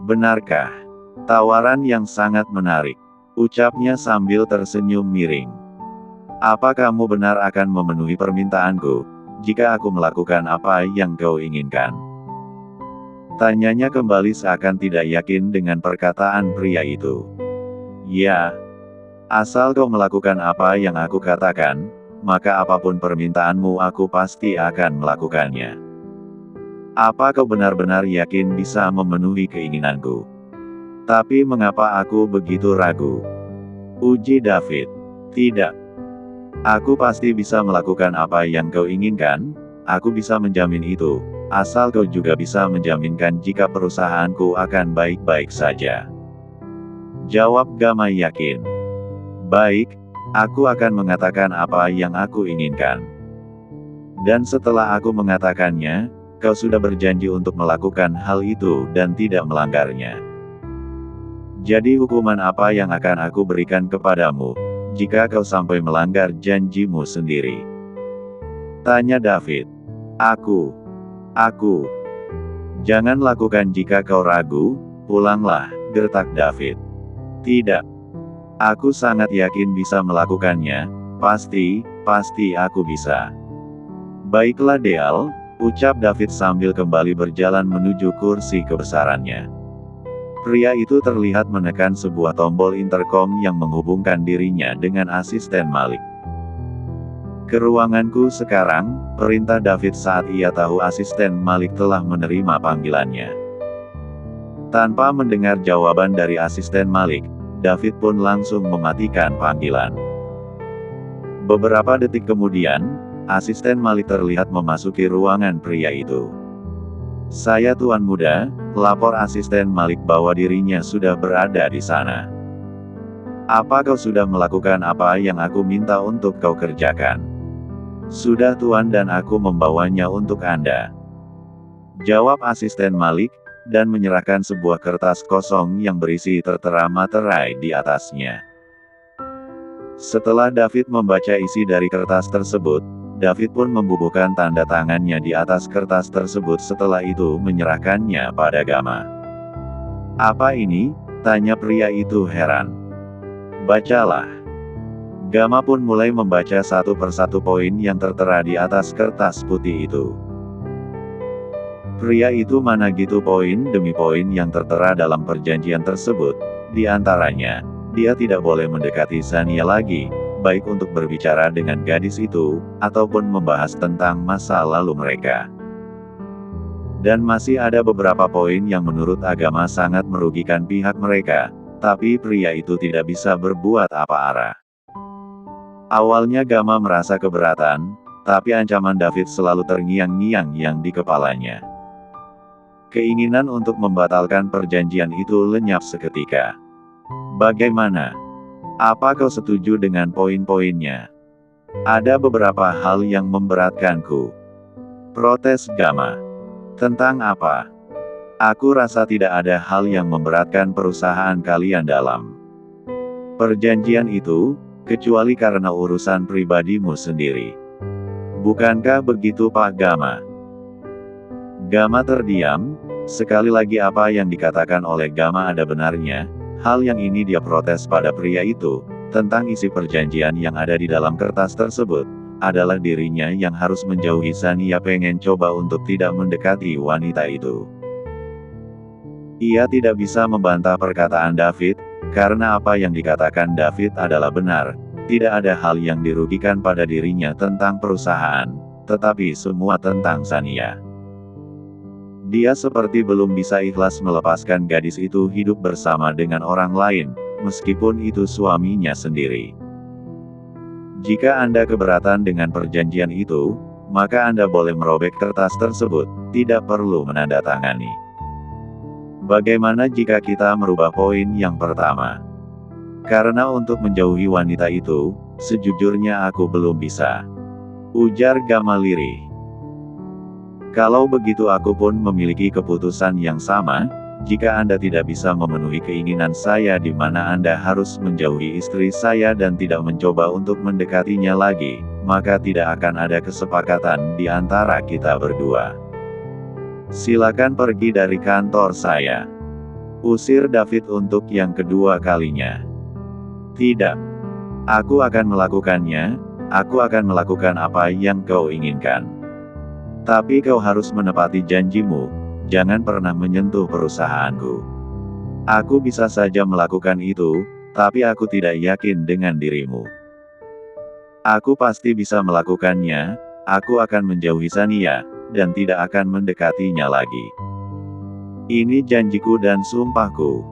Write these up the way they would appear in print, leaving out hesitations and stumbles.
Benarkah? Tawaran yang sangat menarik, ucapnya sambil tersenyum miring. Apa kamu benar akan memenuhi permintaanku, jika aku melakukan apa yang kau inginkan? Tanyanya kembali seakan tidak yakin dengan perkataan pria itu. Ya, asal kau melakukan apa yang aku katakan, maka apapun permintaanmu aku pasti akan melakukannya. Apa kau benar-benar yakin bisa memenuhi keinginanku? Tapi mengapa aku begitu ragu? Uji David. Tidak. Aku pasti bisa melakukan apa yang kau inginkan, aku bisa menjamin itu, asal kau juga bisa menjaminkan jika perusahaanku akan baik-baik saja. Jawab Gama yakin. Baik, aku akan mengatakan apa yang aku inginkan. Dan setelah aku mengatakannya, kau sudah berjanji untuk melakukan hal itu dan tidak melanggarnya. Jadi hukuman apa yang akan aku berikan kepadamu, jika kau sampai melanggar janjimu sendiri? Tanya David. Aku. Jangan lakukan jika kau ragu, pulanglah, gertak David. Tidak. Aku sangat yakin bisa melakukannya, pasti aku bisa. Baiklah Deal, ucap David sambil kembali berjalan menuju kursi kebesarannya. Pria itu terlihat menekan sebuah tombol intercom yang menghubungkan dirinya dengan asisten Malik. Ke ruanganku sekarang, perintah David saat ia tahu asisten Malik telah menerima panggilannya. Tanpa mendengar jawaban dari asisten Malik, David pun langsung mematikan panggilan. Beberapa detik kemudian, asisten Malik terlihat memasuki ruangan pria itu. Saya Tuan Muda, lapor asisten Malik bahwa dirinya sudah berada di sana. Apa kau sudah melakukan apa yang aku minta untuk kau kerjakan? Sudah Tuan dan aku membawanya untuk Anda. Jawab asisten Malik, dan menyerahkan sebuah kertas kosong yang berisi tertera materai di atasnya. Setelah David membaca isi dari kertas tersebut, David pun membubuhkan tanda tangannya di atas kertas tersebut setelah itu menyerahkannya pada Gama. Apa ini? Tanya pria itu heran. Bacalah. Gama pun mulai membaca satu persatu poin yang tertera di atas kertas putih itu. Pria itu mana gitu poin demi poin yang tertera dalam perjanjian tersebut, di antaranya, dia tidak boleh mendekati Sania lagi, baik untuk berbicara dengan gadis itu, ataupun membahas tentang masa lalu mereka. Dan masih ada beberapa poin yang menurut agama sangat merugikan pihak mereka, tapi pria itu tidak bisa berbuat apa-apa. Awalnya Gama merasa keberatan, tapi ancaman David selalu terngiang-ngiang di kepalanya. Keinginan untuk membatalkan perjanjian itu lenyap seketika. Bagaimana? Apa kau setuju dengan poin-poinnya? Ada beberapa hal yang memberatkanku. Protes Gama. Tentang apa? Aku rasa tidak ada hal yang memberatkan perusahaan kalian dalam perjanjian itu, kecuali karena urusan pribadimu sendiri. Bukankah begitu Pak Gama? Gama terdiam. Sekali lagi apa yang dikatakan oleh Gama ada benarnya. Hal yang ini dia protes pada pria itu, tentang isi perjanjian yang ada di dalam kertas tersebut, adalah dirinya yang harus menjauhi Sania pengen coba untuk tidak mendekati wanita itu. Ia tidak bisa membantah perkataan David, karena apa yang dikatakan David adalah benar, tidak ada hal yang dirugikan pada dirinya tentang perusahaan, tetapi semua tentang Sania. Dia seperti belum bisa ikhlas melepaskan gadis itu hidup bersama dengan orang lain, meskipun itu suaminya sendiri. Jika Anda keberatan dengan perjanjian itu, maka Anda boleh merobek kertas tersebut, tidak perlu menandatangani. Bagaimana jika kita merubah poin yang pertama? Karena untuk menjauhi wanita itu, sejujurnya aku belum bisa. Ujar Gama lirih. Kalau begitu aku pun memiliki keputusan yang sama, jika Anda tidak bisa memenuhi keinginan saya di mana Anda harus menjauhi istri saya dan tidak mencoba untuk mendekatinya lagi, maka tidak akan ada kesepakatan di antara kita berdua. Silakan pergi dari kantor saya. Usir David untuk yang kedua kalinya. Tidak. Aku akan melakukannya, aku akan melakukan apa yang kau inginkan. Tapi kau harus menepati janjimu, jangan pernah menyentuh perusahaanku. Aku bisa saja melakukan itu, tapi aku tidak yakin dengan dirimu. Aku pasti bisa melakukannya, aku akan menjauhi Shania, dan tidak akan mendekatinya lagi. Ini janjiku dan sumpahku.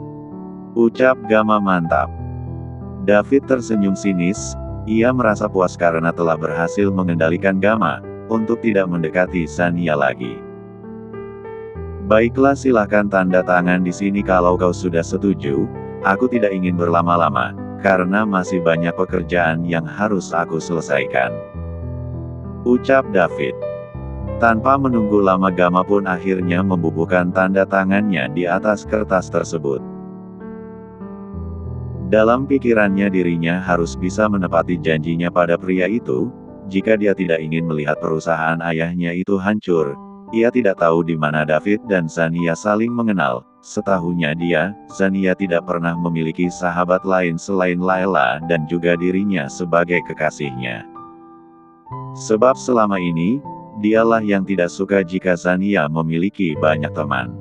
Ucap Gama mantap. David tersenyum sinis, ia merasa puas karena telah berhasil mengendalikan Gama, untuk tidak mendekati Shania lagi. Baiklah, silahkan tanda tangan di sini kalau kau sudah setuju, aku tidak ingin berlama-lama, karena masih banyak pekerjaan yang harus aku selesaikan. Ucap David. Tanpa menunggu lama Gama pun akhirnya membubuhkan tanda tangannya di atas kertas tersebut. Dalam pikirannya dirinya harus bisa menepati janjinya pada pria itu, jika dia tidak ingin melihat perusahaan ayahnya itu hancur. Ia tidak tahu di mana David dan Shania saling mengenal. Setahunya dia, Shania tidak pernah memiliki sahabat lain selain Layla dan juga dirinya sebagai kekasihnya. Sebab selama ini, dialah yang tidak suka jika Shania memiliki banyak teman.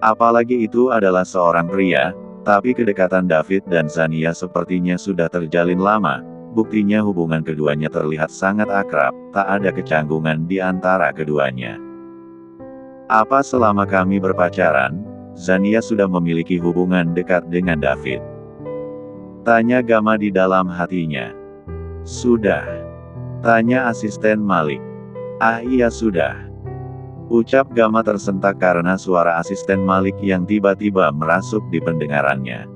Apalagi itu adalah seorang pria, tapi kedekatan David dan Shania sepertinya sudah terjalin lama, buktinya hubungan keduanya terlihat sangat akrab, tak ada kecanggungan di antara keduanya. Apa selama kami berpacaran, Shania sudah memiliki hubungan dekat dengan David? Tanya Gama di dalam hatinya. Sudah. Tanya asisten Malik. Ah iya sudah. Ucap Gama tersentak karena suara asisten Malik yang tiba-tiba merasuk di pendengarannya.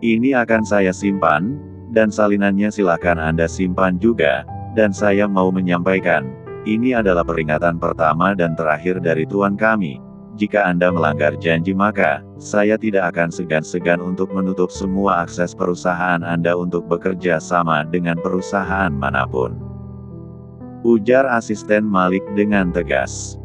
Ini akan saya simpan, dan salinannya silakan Anda simpan juga, dan saya mau menyampaikan, ini adalah peringatan pertama dan terakhir dari Tuan kami. Jika Anda melanggar janji maka, saya tidak akan segan-segan untuk menutup semua akses perusahaan Anda untuk bekerja sama dengan perusahaan manapun. Ujar asisten Malik dengan tegas.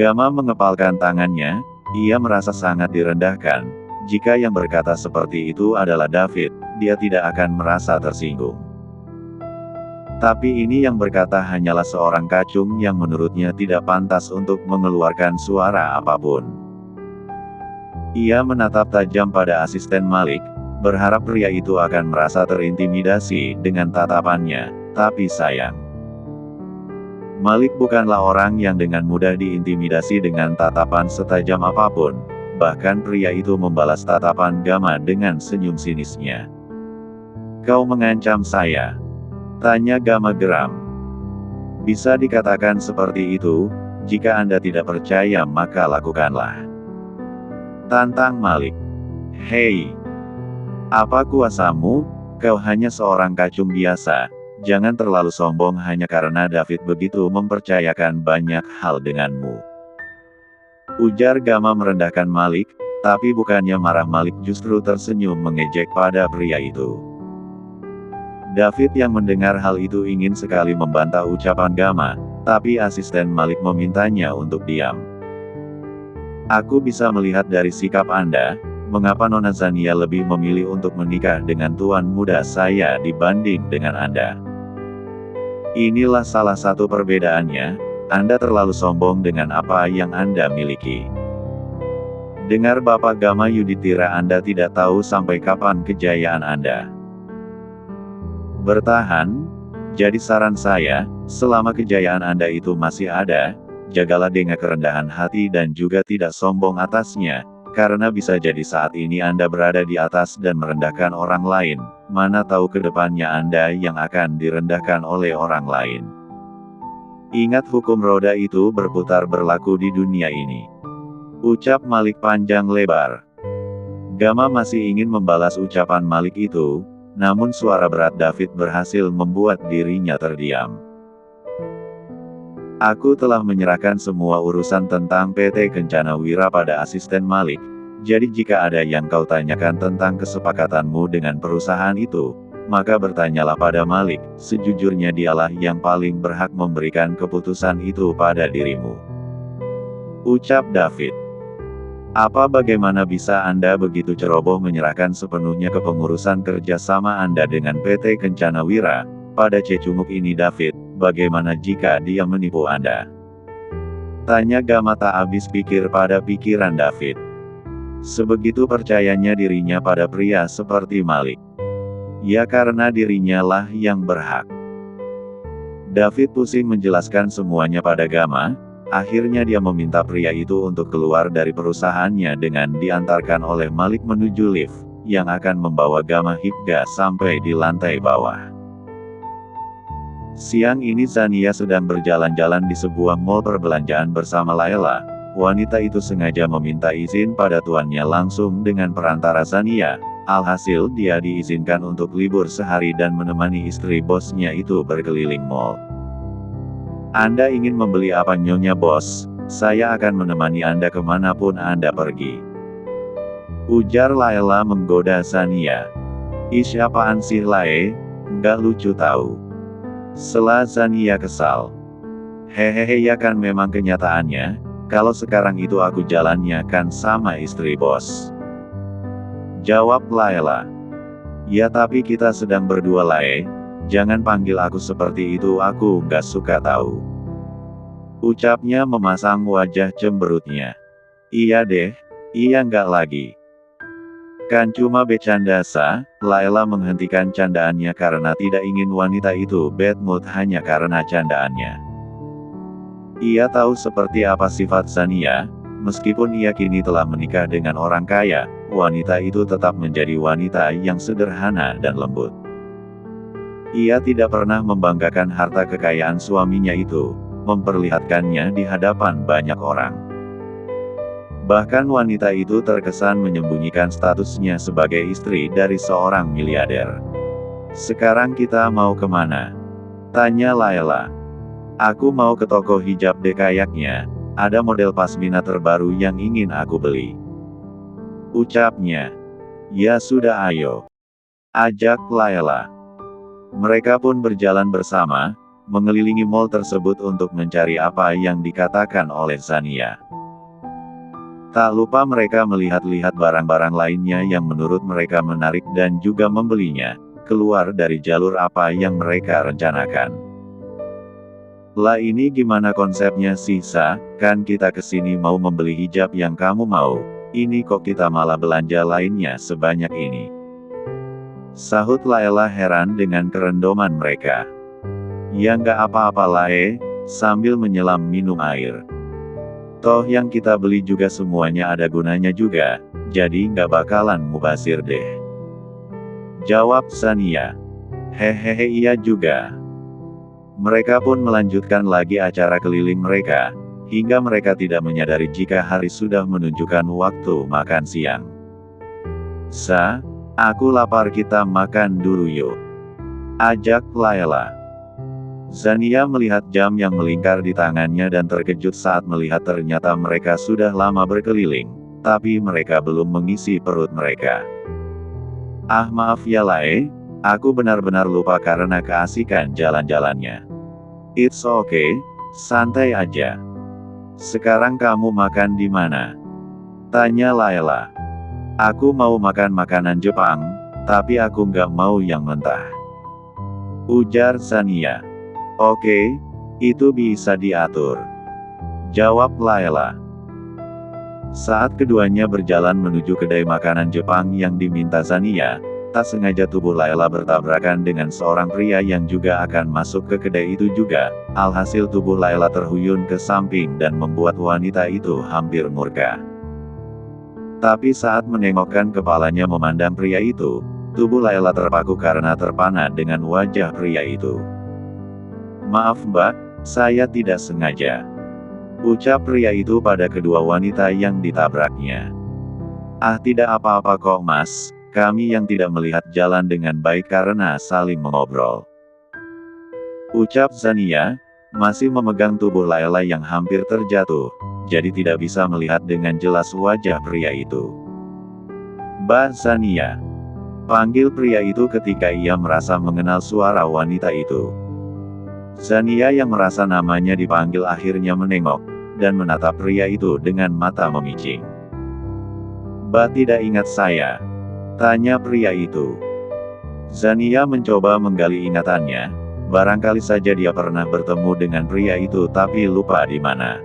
Gama mengepalkan tangannya, ia merasa sangat direndahkan. Jika yang berkata seperti itu adalah David, dia tidak akan merasa tersinggung. Tapi ini yang berkata hanyalah seorang kacung yang menurutnya tidak pantas untuk mengeluarkan suara apapun. Ia menatap tajam pada asisten Malik, berharap pria itu akan merasa terintimidasi dengan tatapannya, tapi sayang. Malik bukanlah orang yang dengan mudah diintimidasi dengan tatapan setajam apapun, bahkan pria itu membalas tatapan Gama dengan senyum sinisnya. Kau mengancam saya? Tanya Gama geram. Bisa dikatakan seperti itu, jika Anda tidak percaya maka lakukanlah. Tantang Malik. Hei! Apa kuasamu? Kau hanya seorang kacung biasa, jangan terlalu sombong hanya karena David begitu mempercayakan banyak hal denganmu. Ujar Gama merendahkan Malik, tapi bukannya marah Malik justru tersenyum mengejek pada pria itu. David yang mendengar hal itu ingin sekali membantah ucapan Gama, tapi asisten Malik memintanya untuk diam. Aku bisa melihat dari sikap Anda, mengapa Nona Shania lebih memilih untuk menikah dengan tuan muda saya dibanding dengan Anda. Inilah salah satu perbedaannya, Anda terlalu sombong dengan apa yang Anda miliki. Dengar Bapak Gama Yudhitira, Anda tidak tahu sampai kapan kejayaan Anda. Bertahan, jadi saran saya, selama kejayaan Anda itu masih ada, jagalah dengan kerendahan hati dan juga tidak sombong atasnya, karena bisa jadi saat ini Anda berada di atas dan merendahkan orang lain, mana tahu ke depannya Anda yang akan direndahkan oleh orang lain. Ingat hukum roda itu berputar berlaku di dunia ini. Ucap Malik panjang lebar. Gama masih ingin membalas ucapan Malik itu, namun suara berat David berhasil membuat dirinya terdiam. Aku telah menyerahkan semua urusan tentang PT Kencana Wira pada asisten Malik, jadi jika ada yang kau tanyakan tentang kesepakatanmu dengan perusahaan itu, maka bertanyalah pada Malik, sejujurnya dialah yang paling berhak memberikan keputusan itu pada dirimu. Ucap David. Apa bagaimana bisa Anda begitu ceroboh menyerahkan sepenuhnya kepengurusan kerjasama Anda dengan PT Kencana Wira, pada cecunguk ini David, bagaimana jika dia menipu Anda? Tanya Gama tak habis pikir pada pikiran David. Sebegitu percayanya dirinya pada pria seperti Malik. Ya karena dirinya lah yang berhak. David pusing menjelaskan semuanya pada Gama. Akhirnya dia meminta pria itu untuk keluar dari perusahaannya dengan diantarkan oleh Malik menuju lift, yang akan membawa Gama Hipga sampai di lantai bawah. Siang ini Zania sedang berjalan-jalan di sebuah mall perbelanjaan bersama Layla. Wanita itu sengaja meminta izin pada tuannya langsung dengan perantara Zania. Alhasil dia diizinkan untuk libur sehari dan menemani istri bosnya itu berkeliling mall. Anda ingin membeli apa Nyonya Bos? Saya akan menemani Anda kemanapun Anda pergi. Ujar Layla menggoda Zania. Ish apaan sih Lae? Nggak lucu tahu. Sela Zania kesal. Hehehe ya kan memang kenyataannya, kalau sekarang itu aku jalannya kan sama istri bos. Jawab Layla. Ya tapi kita sedang berdua Lae. Jangan panggil aku seperti itu, aku nggak suka tahu. Ucapnya memasang wajah cemberutnya. Iya deh, iya nggak lagi. Kan cuma bercanda sa. Layla menghentikan candaannya karena tidak ingin wanita itu bad mood hanya karena candaannya. Ia tahu seperti apa sifat Zania, meskipun ia kini telah menikah dengan orang kaya, wanita itu tetap menjadi wanita yang sederhana dan lembut. Ia tidak pernah membanggakan harta kekayaan suaminya itu, memperlihatkannya di hadapan banyak orang. Bahkan wanita itu terkesan menyembunyikan statusnya sebagai istri dari seorang miliarder. Sekarang kita mau kemana? Tanya Layla. Aku mau ke toko hijab deh kayaknya, ada model pasmina terbaru yang ingin aku beli. Ucapnya. Ya sudah ayo. Ajak Layla. Mereka pun berjalan bersama, mengelilingi mall tersebut untuk mencari apa yang dikatakan oleh Zania. Tak lupa mereka melihat-lihat barang-barang lainnya yang menurut mereka menarik dan juga membelinya, keluar dari jalur apa yang mereka rencanakan. Lah ini gimana konsepnya sih Sa? Kan kita kesini mau membeli hijab yang kamu mau, ini kok kita malah belanja lainnya sebanyak ini. Sahut Layla heran dengan kerendoman mereka. Ya nggak apa-apa Lae, sambil menyelam minum air. Toh yang kita beli juga semuanya ada gunanya juga, jadi nggak bakalan mubazir deh. Jawab Zania. Hehehe iya juga. Mereka pun melanjutkan lagi acara keliling mereka, hingga mereka tidak menyadari jika hari sudah menunjukkan waktu makan siang. Sa, aku lapar kita makan dulu yuk. Ajak Layla. Zania melihat jam yang melingkar di tangannya dan terkejut saat melihat ternyata mereka sudah lama berkeliling, tapi mereka belum mengisi perut mereka. Ah maaf ya Lae, aku benar-benar lupa karena keasikan jalan-jalannya. It's okay, santai aja. Sekarang kamu makan di mana? Tanya Layla. Aku mau makan makanan Jepang, tapi aku nggak mau yang mentah. Ujar Zania. Oke, itu bisa diatur. Jawab Layla. Saat keduanya berjalan menuju kedai makanan Jepang yang diminta Zania, tak sengaja tubuh Layla bertabrakan dengan seorang pria yang juga akan masuk ke kedai itu juga. Alhasil tubuh Layla terhuyun ke samping dan membuat wanita itu hampir murka. Tapi saat menengokkan kepalanya memandang pria itu, tubuh Layla terpaku karena terpana dengan wajah pria itu. Maaf mbak, saya tidak sengaja. Ucap pria itu pada kedua wanita yang ditabraknya. Ah tidak apa-apa kok mas, kami yang tidak melihat jalan dengan baik karena saling mengobrol. Ucap Zania, masih memegang tubuh Layla yang hampir terjatuh, jadi tidak bisa melihat dengan jelas wajah pria itu. Mbak Zania. Panggil pria itu ketika ia merasa mengenal suara wanita itu. Zania yang merasa namanya dipanggil akhirnya menengok, dan menatap pria itu dengan mata memicing. "Mbak tidak ingat saya?" tanya pria itu. Zania mencoba menggali ingatannya, barangkali saja dia pernah bertemu dengan pria itu tapi lupa di mana.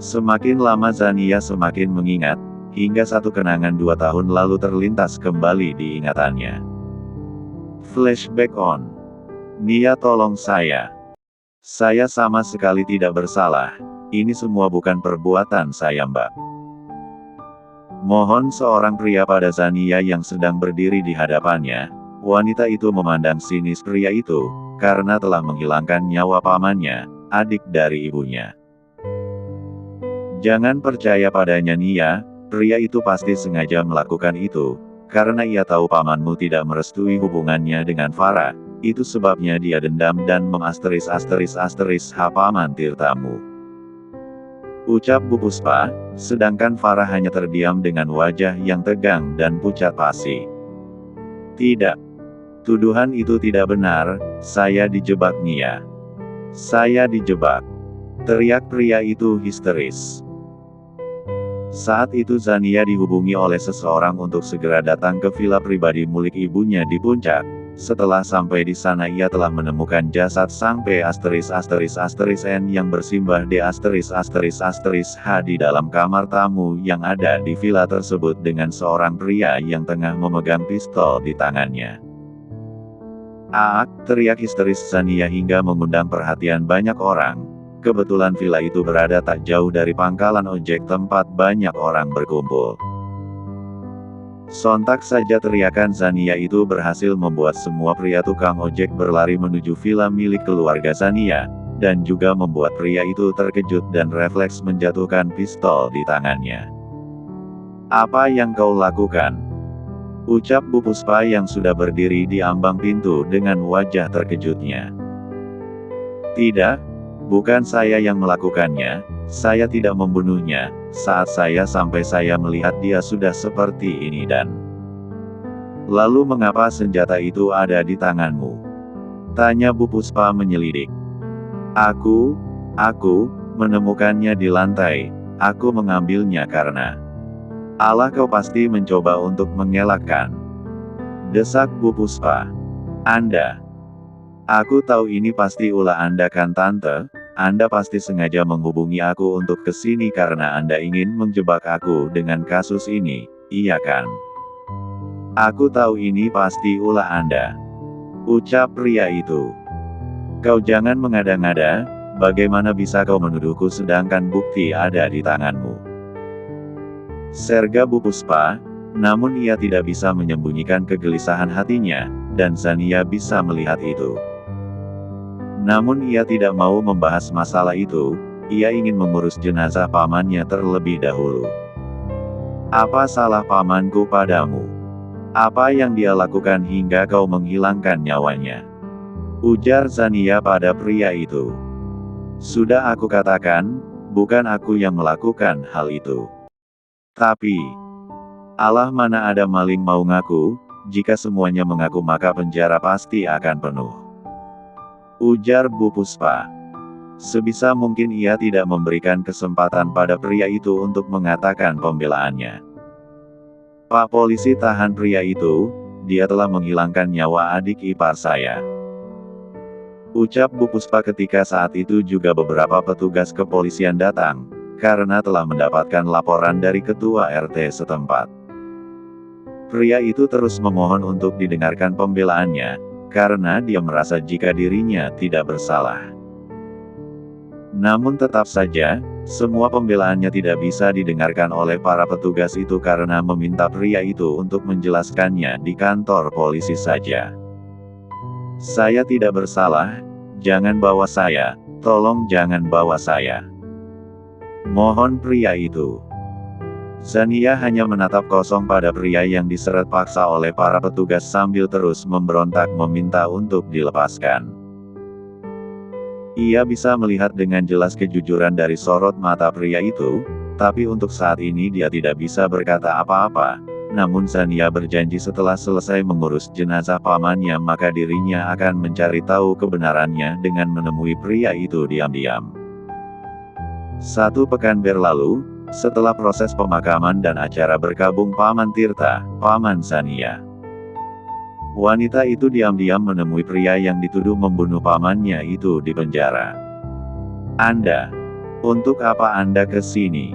Semakin lama Zania semakin mengingat, hingga satu kenangan 2 tahun lalu terlintas kembali di ingatannya. Flashback on. "Nia, tolong saya. Saya sama sekali tidak bersalah. Ini semua bukan perbuatan saya, Mbak." Mohon, seorang pria pada Zania yang sedang berdiri di hadapannya. Wanita itu memandang sinis pria itu, karena telah menghilangkan nyawa pamannya, adik dari ibunya. "Jangan percaya padanya, Nia, pria itu pasti sengaja melakukan itu, karena ia tahu pamanmu tidak merestui hubungannya dengan Farah, itu sebabnya dia dendam dan Paman Tirtamu," ucap Bu Puspa, sedangkan Farah hanya terdiam dengan wajah yang tegang dan pucat pasi. "Tidak. Tuduhan itu tidak benar, saya dijebak, Nia. Saya dijebak," teriak pria itu histeris. Saat itu Zania dihubungi oleh seseorang untuk segera datang ke villa pribadi milik ibunya di Puncak. Setelah sampai di sana ia telah menemukan jasad sang P***N yang bersimbah D***H di dalam kamar tamu yang ada di villa tersebut dengan seorang pria yang tengah memegang pistol di tangannya. "Aak!" teriak histeris Zania hingga mengundang perhatian banyak orang. Kebetulan villa itu berada tak jauh dari pangkalan ojek tempat banyak orang berkumpul. Sontak saja teriakan Zania itu berhasil membuat semua pria tukang ojek berlari menuju villa milik keluarga Zania, dan juga membuat pria itu terkejut dan refleks menjatuhkan pistol di tangannya. "Apa yang kau lakukan?" ucap Bu Puspa yang sudah berdiri di ambang pintu dengan wajah terkejutnya. "Tidak, bukan saya yang melakukannya, saya tidak membunuhnya. Saat saya sampai saya melihat dia sudah seperti ini dan..." "Lalu mengapa senjata itu ada di tanganmu?" tanya Bu Puspa menyelidik. Aku menemukannya di lantai, aku mengambilnya karena..." "Allah, kau pasti mencoba untuk mengelakkan," desak Bu Puspa. "Anda..." "Aku tahu ini pasti ulah Anda kan Tante, Anda pasti sengaja menghubungi aku untuk kesini karena Anda ingin menjebak aku dengan kasus ini, iya kan?" "Aku tahu ini pasti ulah Anda," ucap pria itu. "Kau jangan mengada-ngada, bagaimana bisa kau menuduhku sedangkan bukti ada di tanganmu?" serga Bu Puspa, namun ia tidak bisa menyembunyikan kegelisahan hatinya, dan Zania bisa melihat itu. Namun ia tidak mau membahas masalah itu, ia ingin mengurus jenazah pamannya terlebih dahulu. "Apa salah pamanku padamu? Apa yang dia lakukan hingga kau menghilangkan nyawanya?" ujar Zania pada pria itu. "Sudah aku katakan, bukan aku yang melakukan hal itu. Tapi, Allah, mana ada maling mau ngaku, jika semuanya mengaku maka penjara pasti akan penuh," ujar Bu Puspa. Sebisa mungkin ia tidak memberikan kesempatan pada pria itu untuk mengatakan pembelaannya. "Pak polisi, tahan pria itu, dia telah menghilangkan nyawa adik ipar saya," ucap Bu Puspa ketika saat itu juga beberapa petugas kepolisian datang, karena telah mendapatkan laporan dari ketua RT setempat. Pria itu terus memohon untuk didengarkan pembelaannya, karena dia merasa jika dirinya tidak bersalah. Namun tetap saja, semua pembelaannya tidak bisa didengarkan oleh para petugas itu karena meminta pria itu untuk menjelaskannya di kantor polisi saja. "Saya tidak bersalah, jangan bawa saya, tolong jangan bawa saya," mohon pria itu. Zania hanya menatap kosong pada pria yang diseret paksa oleh para petugas sambil terus memberontak meminta untuk dilepaskan. Ia bisa melihat dengan jelas kejujuran dari sorot mata pria itu, tapi untuk saat ini dia tidak bisa berkata apa-apa. Namun Zania berjanji setelah selesai mengurus jenazah pamannya maka dirinya akan mencari tahu kebenarannya dengan menemui pria itu diam-diam. 1 pekan berlalu, setelah proses pemakaman dan acara berkabung Paman Tirta, Paman Sania. Wanita itu diam-diam menemui pria yang dituduh membunuh pamannya itu di penjara. Anda, untuk apa Anda ke sini?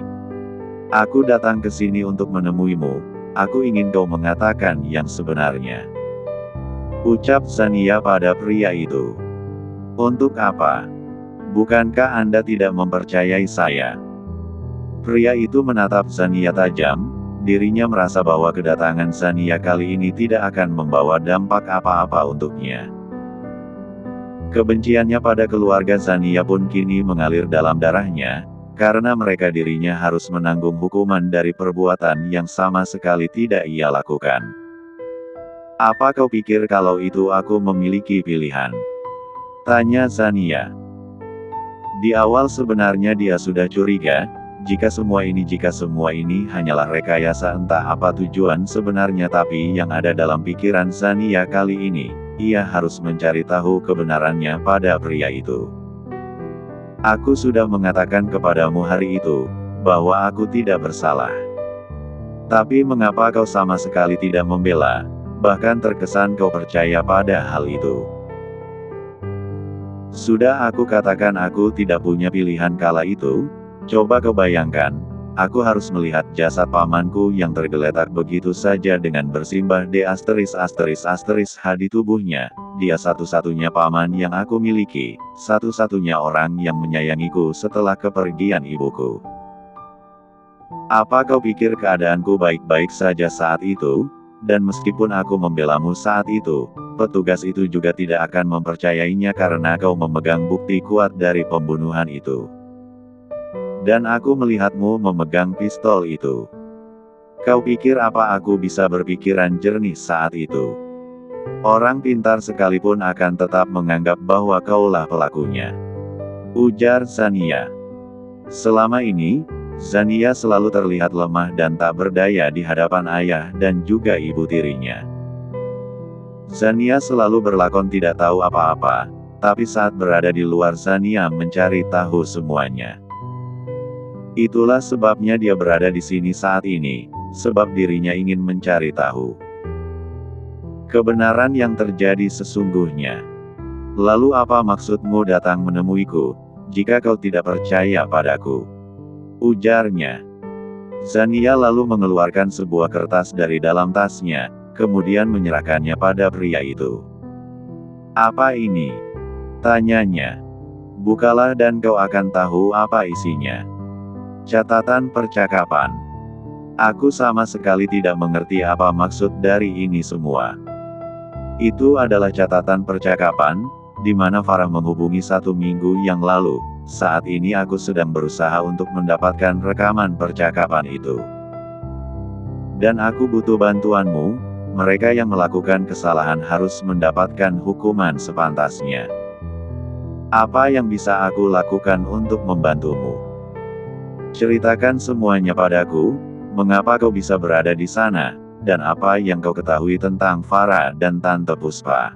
Aku datang ke sini untuk menemuimu, aku ingin kau mengatakan yang sebenarnya. Ucap Sania pada pria itu. Untuk apa? Bukankah Anda tidak mempercayai saya? Pria itu menatap Sania tajam, dirinya merasa bahwa kedatangan Sania kali ini tidak akan membawa dampak apa-apa untuknya. Kebenciannya pada keluarga Sania pun kini mengalir dalam darahnya, karena mereka dirinya harus menanggung hukuman dari perbuatan yang sama sekali tidak ia lakukan. Apa kau pikir kalau itu aku memiliki pilihan? Tanya Sania. Di awal sebenarnya dia sudah curiga, jika semua ini hanyalah rekayasa entah apa tujuan sebenarnya, tapi yang ada dalam pikiran Sania kali ini, ia harus mencari tahu kebenarannya pada pria itu. Aku sudah mengatakan kepadamu hari itu, bahwa aku tidak bersalah. Tapi mengapa kau sama sekali tidak membela, bahkan terkesan kau percaya pada hal itu? Sudah aku katakan aku tidak punya pilihan kala itu, coba kau bayangkan, aku harus melihat jasad pamanku yang tergeletak begitu saja dengan bersimbah D***** H di tubuhnya. Dia satu-satunya paman yang aku miliki, satu-satunya orang yang menyayangiku setelah kepergian ibuku. Apa kau pikir keadaanku baik-baik saja saat itu? Dan meskipun aku membelamu saat itu, petugas itu juga tidak akan mempercayainya karena kau memegang bukti kuat dari pembunuhan itu. Dan aku melihatmu memegang pistol itu. Kau pikir apa aku bisa berpikiran jernih saat itu? Orang pintar sekalipun akan tetap menganggap bahwa kaulah pelakunya. Ujar Sania. Selama ini, Sania selalu terlihat lemah dan tak berdaya di hadapan ayah dan juga ibu tirinya. Sania selalu berlakon tidak tahu apa-apa, tapi saat berada di luar Sania mencari tahu semuanya. Itulah sebabnya dia berada di sini saat ini, sebab dirinya ingin mencari tahu kebenaran yang terjadi sesungguhnya. Lalu apa maksudmu datang menemuiku, jika kau tidak percaya padaku? Ujarnya. Sania lalu mengeluarkan sebuah kertas dari dalam tasnya, kemudian menyerahkannya pada pria itu. Apa ini? Tanyanya. Bukalah dan kau akan tahu apa isinya. Catatan percakapan. Aku sama sekali tidak mengerti apa maksud dari ini semua. Itu adalah catatan percakapan, di mana Farah menghubungi 1 minggu yang lalu. Saat ini aku sedang berusaha untuk mendapatkan rekaman percakapan itu. Dan aku butuh bantuanmu, mereka yang melakukan kesalahan harus mendapatkan hukuman sepantasnya. Apa yang bisa aku lakukan untuk membantumu? Ceritakan semuanya padaku, mengapa kau bisa berada di sana, dan apa yang kau ketahui tentang Farah dan Tante Puspa.